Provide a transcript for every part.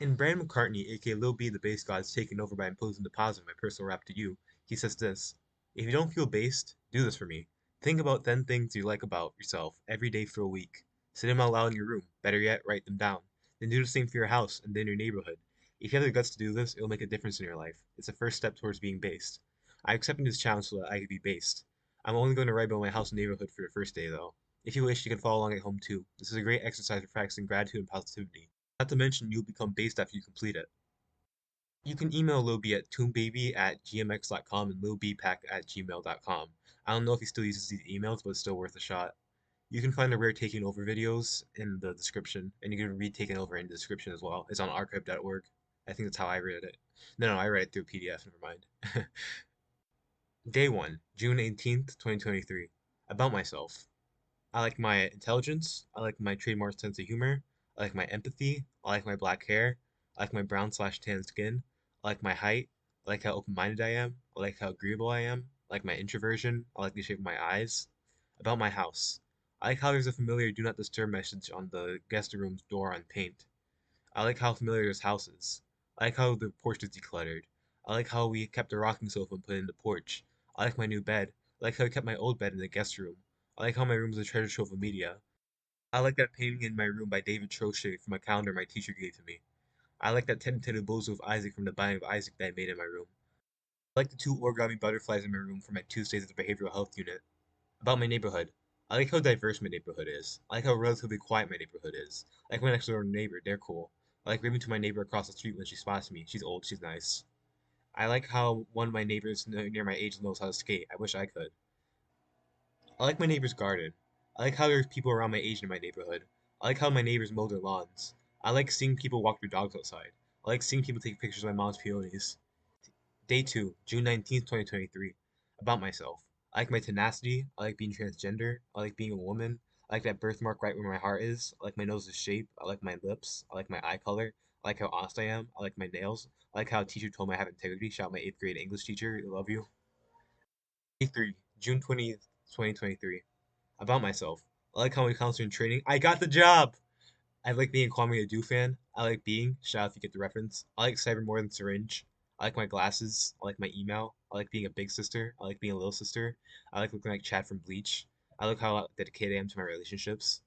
In Brand McCartney, aka Lil B the Bass God, is taken over by imposing the positive of my personal rap to you. He says this: If you don't feel based, do this for me. Think about 10 things you like about yourself every day for a week. Say them out loud in your room. Better yet, write them down. Then do the same for your house and then your neighborhood. If you have the guts to do this, it will make a difference in your life. It's the first step towards being based. I accepted this challenge so that I could be based. I'm only going to write about my house and neighborhood for the first day, though. If you wish, you can follow along at home too. This is a great exercise for practicing gratitude and positivity. Not to mention, you'll become based after you complete it. You can email Lil B at toonbaby@gmx.com and lilbpack@gmail.com. I don't know if he still uses these emails, but it's still worth a shot. You can find the rare Taking Over videos in the description, and you can read Taking Over in the description as well. It's on archive.org. I think that's how I read it. No, I read it through PDF, never mind. Day 1, June 18th, 2023. About myself. I like my intelligence. I like my trademark sense of humor. I like my empathy. I like my black hair. I like my brown/tan skin. I like my height. I like how open-minded I am. I like how agreeable I am. I like my introversion. I like the shape of my eyes. About my house. I like how there's a familiar do not disturb message on the guest room's door on paint. I like how familiar this house is. I like how the porch is decluttered. I like how we kept the rocking sofa and put it in the porch. I like my new bed. I like how I kept my old bed in the guest room. I like how my room is a treasure trove of media. I like that painting in my room by David Trochet from a calendar my teacher gave to me. I like that tentative bozo of Isaac from the Binding of Isaac that I made in my room. I like the two origami butterflies in my room for my Tuesdays at the behavioral health unit. About my neighborhood. I like how diverse my neighborhood is. I like how relatively quiet my neighborhood is. I like my next door neighbor, they're cool. I like raving to my neighbor across the street when she spots me. She's old, she's nice. I like how one of my neighbors near my age knows how to skate. I wish I could. I like my neighbor's garden. I like how there's people around my age in my neighborhood. I like how my neighbors mow their lawns. I like seeing people walk their dogs outside. I like seeing people take pictures of my mom's peonies. Day 2, June 19th, 2023. About myself. I like my tenacity. I like being transgender. I like being a woman. I like that birthmark right where my heart is. I like my nose's shape. I like my lips. I like my eye color. I like how honest I am. I like my nails. I like how a teacher told me I have integrity. Shout out my 8th grade English teacher. I love you. Day 3, June 20th, 2023. About myself. I like how my counselor in training. I got the job! I like being a Kwame Adu fan. I like being, shout out if you get the reference. I like Cyber more than Syringe. I like my glasses. I like my email. I like being a big sister. I like being a little sister. I like looking like Chad from Bleach. I like how dedicated I am to my relationships.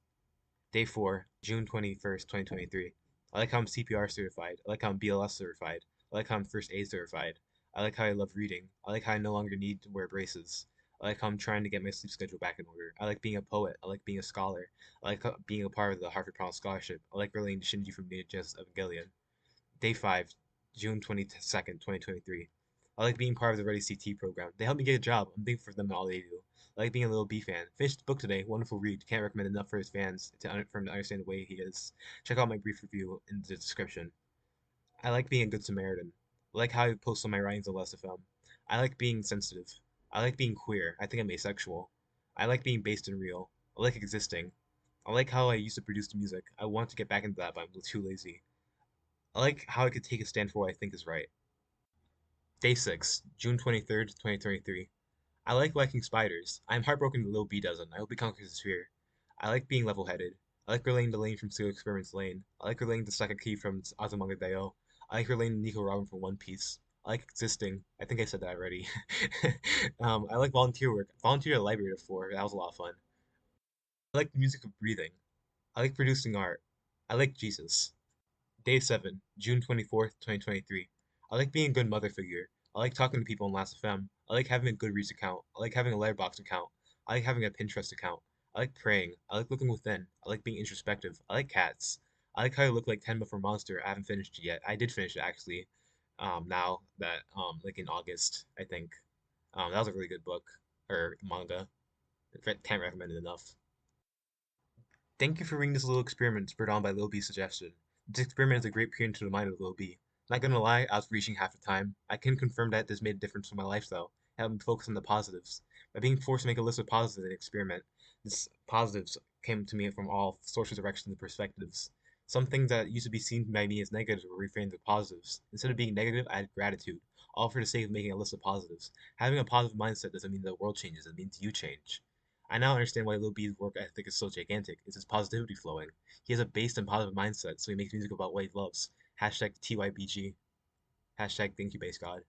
Day 4, June 21st, 2023. I like how I'm CPR certified. I like how I'm BLS certified. I like how I'm first aid certified. I like how I love reading. I like how I no longer need to wear braces. I like how I'm trying to get my sleep schedule back in order. I like being a poet. I like being a scholar. I like being a part of the Harvard Promise Scholarship. I like relating to Shinji from Neon Genesis Evangelion. Day 5, June 22nd, 2023. I like being part of the Ready CT program. They helped me get a job. I'm thankful for them and all they do. I like being a little B fan. Finished the book today. Wonderful read. Can't recommend enough for his fans for him to understand the way he is. Check out my brief review in the description. I like being a good Samaritan. I like how I post on my writings on Less.fm. I like being sensitive. I like being queer. I think I'm asexual. I like being based and real. I like existing. I like how I used to produce the music. I want to get back into that, but I'm too lazy. I like how I could take a stand for what I think is right. Day 6, June 23rd, 2023. I like liking spiders. I am heartbroken that Lil B doesn't. I hope he conquers his fear. I like being level headed. I like relating to Lane from Serial Experiments Lane. I like relating to Sakaki from Azumanga Daioh. I like relating to Nico Robin from One Piece. I like existing. I think I said that already. I like volunteer work. Volunteer at a library before. That was a lot of fun. I like the music of breathing. I like producing art. I like Jesus. Day 7, June 24th, 2023. I like being a good mother figure. I like talking to people on Last.fm. I like having a Goodreads account. I like having a Letterboxd account. I like having a Pinterest account. I like praying. I like looking within. I like being introspective. I like cats. I like how I look like Tenma from Monster. I haven't finished it yet. I did finish it actually. Now that like in August, I think. That was a really good book or manga. Can't recommend it enough. Thank you for reading this little experiment spurred on by Lil B's suggestion. This experiment is a great peer into the mind of Lil B. Not gonna lie, I was reaching half the time. I can confirm that this made a difference in my life though, helping me focus on the positives. By being forced to make a list of positives in the experiment, this positives came to me from all sources, directions, and perspectives. Some things that used to be seen by me as negatives were reframed as positives. Instead of being negative, I had gratitude, all for the sake of making a list of positives. Having a positive mindset doesn't mean the world changes, it means you change. I now understand why Lil B's work ethic is so gigantic. It's his positivity flowing. He has a based and positive mindset, so he makes music about what he loves. Hashtag TYBG. Hashtag thank you, base god.